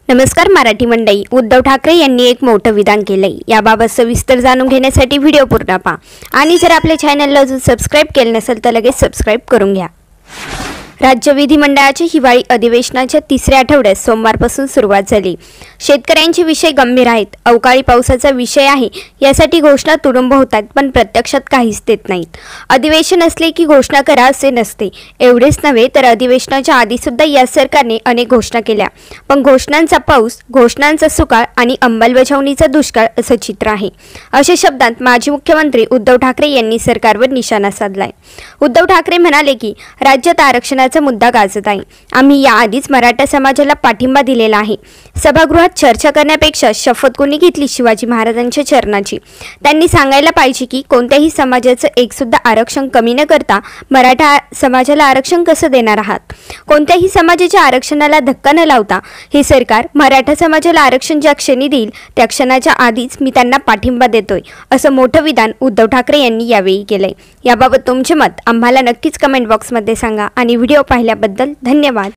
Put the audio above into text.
नमस्कार मराठी मंडळी, उद्धव ठाकरे यांनी एक मोठं विधान केलंय। याबाबत सविस्तर जाणून घेण्यासाठी व्हिडिओ पूर्ण पहा आणि जर आपल्या चॅनलला अजून सबस्क्राइब केले नसेल तर लगेच सबस्क्राइब करून घ्या। राज्य विधिमंडळाच्या हिवाळी अधिवेशनाच्या तिसऱ्या आठवड्यात सोमवारपासून सुरुवात झाली। शेतकऱ्यांचे विषय गंभीर आहेत। अवकाळी पावसाचा विषय आहे, यासाठी घोषणा तुडुंब होतात पण प्रत्यक्षात काहीच देत नाहीत। अधिवेशन असले की घोषणा करा असे नसते। एवढेच नव्हे तर अधिवेशनाच्या आधी सुद्धा या सरकारने अनेक घोषणा केल्या, पण घोषणांचा पाऊस, घोषणांचा सुकाळ आणि अंमलबजावणीचा दुष्काळ असं चित्र आहे। अशा शब्दांत माजी मुख्यमंत्री उद्धव ठाकरे यांनी सरकारवर निशाणा साधलाय। उद्धव ठाकरे म्हणाले की राज्यात आरक्षण मुद्दा गाजत आहे। आम्ही याआधीच मराठा समाजाला पाठिंबा दिलेला आहे। सभागृहात चर्चा करण्यापेक्षा शपथ कोणी घेतली शिवाजी महाराजांच्या चरणाची। त्यांनी सांगायला पाहिजे की कोणत्याही समाजाचं एक सुद्धा आरक्षण कमी न करता मराठा समाजाला आरक्षण कसं देणार आहात। कोणत्याही समाजाच्या आरक्षणाला धक्का न लावता हे सरकार मराठा समाजाला आरक्षण ज्या क्षणी देईल त्या क्षणाच्या आधीच मी त्यांना पाठिंबा देतोय, असं मोठं विधान उद्धव ठाकरे यांनी यावेळी केलंय। याबाबत तुमचे मत आम्हाला नक्कीच कमेंट बॉक्समध्ये सांगा आणि व्हिडिओ पाहिल्याबद्दल धन्यवाद।